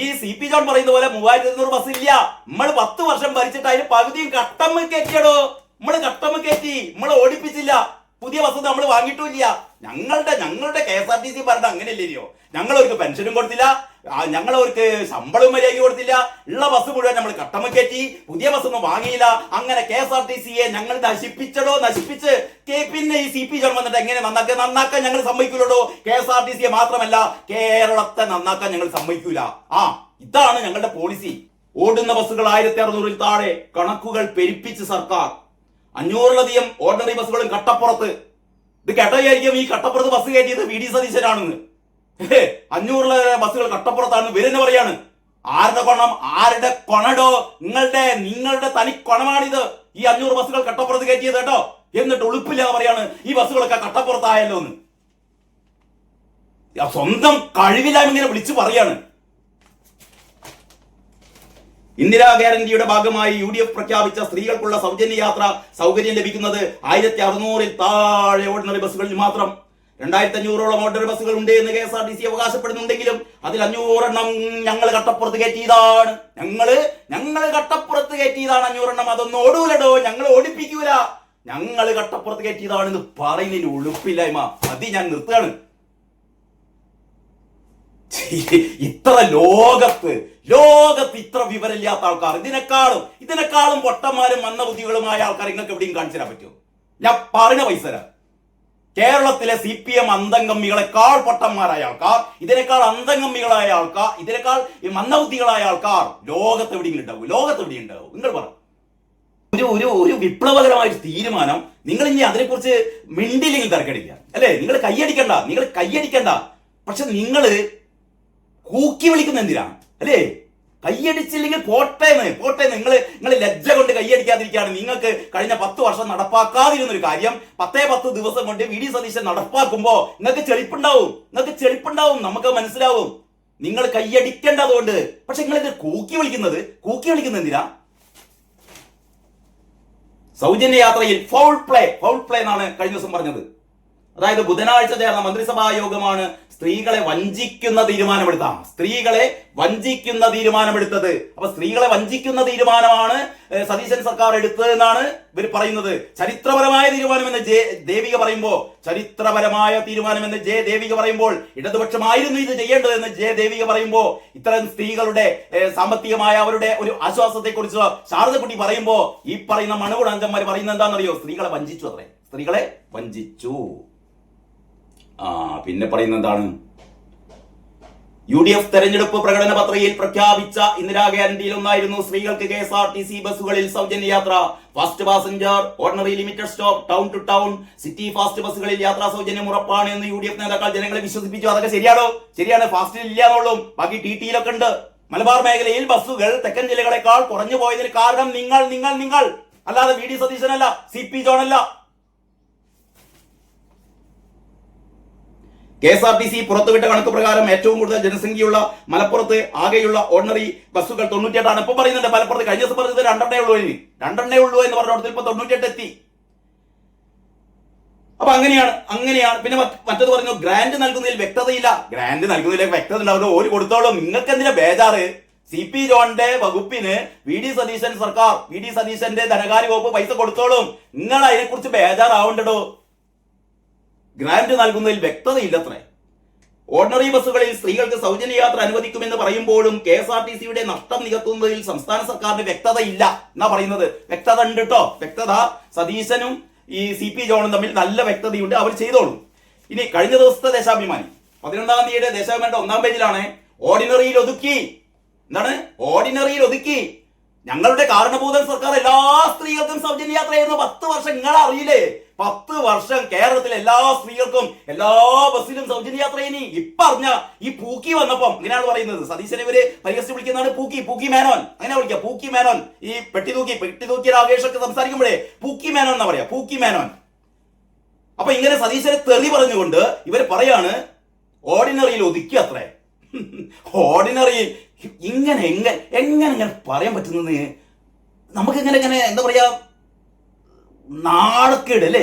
ഈ CP John പറയുന്ന പോലെ 3200 ബസ് ഇല്ല. നമ്മൾ 10 വർഷം ഭരിച്ചിട്ട് അതിന് പകുതിയും കട്ടമ്മ കയറ്റിയടോ. നമ്മള് കട്ടമ്മ കയറ്റി, നമ്മളെ ഓടിപ്പിച്ചില്ല. പുതിയ ബസ് നമ്മൾ വാങ്ങിയിട്ടില്ല. ഞങ്ങളുടെ KSRTC ഭരണം അങ്ങനെയല്ലയോ? ഞങ്ങളവർക്ക് പെൻഷനും കൊടുത്തില്ല, ഞങ്ങളവർക്ക് ശമ്പളവും മര്യാദയ്ക്ക് കൊടുത്തില്ല. ഉള്ള ബസ് മുഴുവൻ നമ്മൾ കട്ടമ്മ കയറ്റി, പുതിയ ബസ്സൊന്നും വാങ്ങിയില്ല. അങ്ങനെ KSRTCയെ ഞങ്ങൾ നശിപ്പിച്ച് പിന്നെ ഈ CP ജോൺ വന്നിട്ട് എങ്ങനെ നന്നാക്കാൻ ഞങ്ങൾ സമ്മതിക്കൂലോ. KSRTCയെ മാത്രമല്ല, കേരളത്തെ നന്നാക്കാൻ ഞങ്ങൾ സമ്മതിക്കൂല. ഇതാണ് ഞങ്ങളുടെ പോളിസി. ഓടുന്ന ബസ്സുകൾ 1600-ൽ താഴെ, കണക്കുകൾ പെരുപ്പിച്ച് സർക്കാർ. 500-ലധികം ഓർഡിനറി ബസ്സുകളും കട്ടപ്പുറത്ത്. ഇത് കേട്ടായിരിക്കും ഈ കട്ടപ്പുറത്ത് ബസ് കയറ്റിയത് VD സതീശനാണെന്ന്. 500 ബസ്സുകൾ കട്ടപ്പുറത്താണ് വരുന്ന പറയാണ്. ആരുടെ കൊണടോ? നിങ്ങളുടെ തനി കൊണമാണിത്. ഈ 500 ബസ്സുകൾ കട്ടപ്പുറത്ത് കയറ്റിയത് കേട്ടോ. എന്നിട്ട് ഉളുപ്പില്ലാതെ പറയാണ് ഈ ബസ്സുകളൊക്കെ കട്ടപ്പുറത്തായല്ലോ എന്ന്. സ്വന്തം കഴിവില്ലായ്മ ഇങ്ങനെ വിളിച്ചു പറയാണ്. ഇന്ദിരാ ഗ്യാരണ്ടിയുടെ ഭാഗമായി UDF പ്രഖ്യാപിച്ച സ്ത്രീകൾക്കുള്ള സൗജന്യ യാത്ര സൗകര്യം ലഭിക്കുന്നത് 1600-ൽ താഴെ ഓർഡിനറി ബസ്സുകളിൽ മാത്രം. 2500-ഓളം ഓർഡിനറി ബസ്സുകൾ ഉണ്ട് എന്ന് KSRTC അവകാശപ്പെടുന്നുണ്ടെങ്കിലും അതിൽ 500 എണ്ണം ഞങ്ങൾ കട്ടപ്പുറത്ത് കയറ്റിയതാണ്. ഞങ്ങള് കട്ടപ്പുറത്ത് കയറ്റിയതാണ് 500 എണ്ണം. അതൊന്നും ഓടൂലടോ, ഞങ്ങൾ ഓടിപ്പിക്കൂല. ഞങ്ങൾ കട്ടപ്പുറത്ത് കയറ്റിയതാണെന്ന് പറയുന്നതിന് ഉളുപ്പില്ലായ്മ. അത് ഞാൻ നിർത്തുകയാണ്. ഇത്ര ലോകത്ത് ഇത്ര വിവരമില്ലാത്ത ആൾക്കാർ, ഇതിനേക്കാളും പൊട്ടന്മാരും മന്ദബുദ്ധികളുമായ ആൾക്കാർ നിങ്ങൾക്ക് എവിടെയും കാണിച്ചു തരാൻ പറ്റുമോ? ഞാൻ പറഞ്ഞ പൈസ തരാം. കേരളത്തിലെ CPM അന്തംഗമ്മികളെക്കാൾ പൊട്ടന്മാരായ ആൾക്കാർ, ഇതിനേക്കാൾ അന്തംഗമ്മികളായ ആൾക്കാർ, ഇതിനേക്കാൾ മന്ദബുദ്ധികളായ ആൾക്കാർ ലോകത്ത് എവിടെയെങ്കിലും ഉണ്ടാവും? നിങ്ങൾ പറ. ഒരു വിപ്ലവകരമായ തീരുമാനം നിങ്ങൾ ഇനി അതിനെക്കുറിച്ച് മിണ്ടില്ലെങ്കിൽ തിരക്കടിക്കുക അല്ലേ? നിങ്ങൾ കയ്യടിക്കണ്ട. പക്ഷെ നിങ്ങള് കൂക്കി വിളിക്കുന്ന എന്തിനാണ് അല്ലേ? കയ്യടിച്ചില്ലെങ്കിൽ പോട്ടെ. നിങ്ങൾ ലജ്ജ കൊണ്ട് കയ്യടിക്കാതിരിക്കുകയാണ്. നിങ്ങൾക്ക് കഴിഞ്ഞ 10 വർഷം നടപ്പാക്കാതിരുന്നൊരു കാര്യം 10 ദിവസം കൊണ്ട് VD സതീശൻ നടപ്പാക്കുമ്പോ നിങ്ങൾക്ക് ചെളിപ്പുണ്ടാവും. നമുക്ക് മനസ്സിലാവും. നിങ്ങൾ കയ്യടിക്കേണ്ടതുകൊണ്ട്. പക്ഷെ നിങ്ങൾ ഇത് കൂക്കി വിളിക്കുന്നത് എന്തിനാ? സൗജന്യ യാത്രയിൽ ഫൗൾ പ്ലേ എന്നാണ് കഴിഞ്ഞ ദിവസം പറഞ്ഞത്. അതായത് ബുധനാഴ്ച ചേർന്ന മന്ത്രിസഭാ യോഗമാണ് സ്ത്രീകളെ വഞ്ചിക്കുന്ന തീരുമാനമെടുത്തത്. അപ്പൊ സ്ത്രീകളെ വഞ്ചിക്കുന്ന തീരുമാനമാണ് സതീശൻ സർക്കാർ എടുത്തതെന്നാണ് ഇവർ പറയുന്നത്. ചരിത്രപരമായ തീരുമാനമെന്ന് ജെ ദേവിക പറയുമ്പോൾ ഇടതുപക്ഷമായിരുന്നു ഇത് ചെയ്യേണ്ടതെന്ന് ജെ ദേവിക പറയുമ്പോൾ ഇത്തരം സ്ത്രീകളുടെ സാമ്പത്തികമായ അവരുടെ ഒരു ആശ്വാസത്തെ കുറിച്ച് ശാരദക്കുട്ടി പറയുമ്പോ ഈ പറയുന്ന മണുകുടാഞ്ചന്മാർ പറയുന്നത് എന്താണെന്നറിയോ? സ്ത്രീകളെ വഞ്ചിച്ചു. പിന്നെ പറയുന്നത് എന്താണ്? UDF തെരഞ്ഞെടുപ്പ് പ്രകടന പത്രികയിൽ പ്രഖ്യാപിച്ച ഇന്ദിരാ ഗ്യാരണ്ടിയിൽ ഒന്നായിരുന്നു സ്ത്രീകൾക്ക് KSRTC ബസ്സുകളിൽ സൗജന്യ യാത്ര. Fast passenger, ordinary limited stop, town to town, city fast ബസ്സുകളിൽ യാത്രാ സൗജന്യം ഉറപ്പാണ് എന്ന് UDF നേതാക്കൾ ജനങ്ങളെ വിശ്വസിപ്പിച്ചു. അതൊക്കെ ശരിയാണ്. ഫാസ്റ്റിൽ ഇല്ലാന്നുള്ളൂ, ബാക്കി TTയിലൊക്കെ ഉണ്ട്. മലബാർ മേഖലയിൽ ബസ്സുകൾ തെക്കൻ ജില്ലകളെക്കാൾ കുറഞ്ഞു പോയതിന് കാരണം നിങ്ങൾ അല്ലാതെ VD സതീശനല്ല, CP ജോണല്ല. KSRTC പുറത്തുവിട്ട കണക്ക് പ്രകാരം ഏറ്റവും കൂടുതൽ ജനസംഖ്യയുള്ള മലപ്പുറത്ത് ആകെയുള്ള ഓർഡിനറി ബസ്സുകൾ 98 ഇപ്പൊ പറയുന്നുണ്ട്. മലപ്പുറത്ത് കഴിഞ്ഞ ദിവസം പറഞ്ഞത് 2 ഉള്ളൂ എന്ന് പറഞ്ഞിടത്തിൽ ഇപ്പൊ 98 എത്തി. അപ്പൊ അങ്ങനെയാണ്. പിന്നെ മറ്റത് പറഞ്ഞു ഗ്രാന്റ് നൽകുന്നതിൽ വ്യക്തതയില്ല. വ്യക്തത ഉണ്ടാവുമല്ലോ, ഓര് കൊടുത്തോളും. നിങ്ങൾക്ക് എന്തിനാ ബേജാറ്? CP ജോണിന്റെ വകുപ്പിന് VD സതീശന്റെ ധനകാര്യ വകുപ്പ് പൈസ കൊടുത്തോളും. നിങ്ങൾ അതിനെക്കുറിച്ച് ബേജാറാവണ്ടോ? ഗ്രാന്റ് നൽകുന്നതിൽ വ്യക്തതയില്ലത്രേ. ഓർഡിനറി ബസ്സുകളിൽ സ്ത്രീകൾക്ക് സൗജന്യ യാത്ര അനുവദിക്കുമെന്ന് പറയുമ്പോഴും KSRTCയുടെ നഷ്ടം നികത്തുന്നതിൽ സംസ്ഥാന സർക്കാരിന് വ്യക്തതയില്ല എന്നാ പറയുന്നത്. വ്യക്തത ഉണ്ട് കേട്ടോ. സതീശനും ഈ CP ജോണും തമ്മിൽ നല്ല വ്യക്തതയുണ്ട്. അവർ ചെയ്തോളും. ഇനി കഴിഞ്ഞ ദിവസത്തെ ദേശാഭിമാനി 11-ാം തീയതിയുടെ ദേശാഭിമാനിയുടെ 1-ാം പേജിലാണ് ഓർഡിനറിയിൽ ഒതുക്കി ഞങ്ങളുടെ കാരണഭൂതൻ സർക്കാർ എല്ലാ സ്ത്രീകൾക്കും സൗജന്യ യാത്ര ചെയ്യുന്ന 10 വർഷം. നിങ്ങൾ അറിയില്ലേ? 10 വർഷം കേരളത്തിലെ എല്ലാ സ്ത്രീകൾക്കും എല്ലാ ബസ്സിലും സൗജന്യ യാത്ര ഇനി ഇപ്പറഞ്ഞ ഈ പൂക്കി വന്നപ്പം ഇങ്ങനെയാണ് പറയുന്നത്. സതീശനെ ഇവര് പരിഹസിച്ച് വിളിക്കുന്നതാണ് പൂക്കി മേനോൻ. അങ്ങനെ വിളിക്കുക, പൂക്കി മേനോൻ. ഈ പെട്ടി തൂക്കി രാകേഷൊക്കെ സംസാരിക്കുമ്പോഴേ പൂക്കി മേനോൻ എന്നാ പറയാ, പൂക്കി മേനോൻ. അപ്പൊ ഇങ്ങനെ സതീശനെ തെറി പറഞ്ഞുകൊണ്ട് ഇവർ പറയാണ് ഓർഡിനറിയിൽ ഒതുക്കി അത്രേ. ഓർഡിനറിയിൽ എങ്ങനെ പറയാൻ പറ്റുന്നത്? നമുക്ക് ഇങ്ങനെ എന്താ പറയാ, നാണക്കേട് അല്ലേ?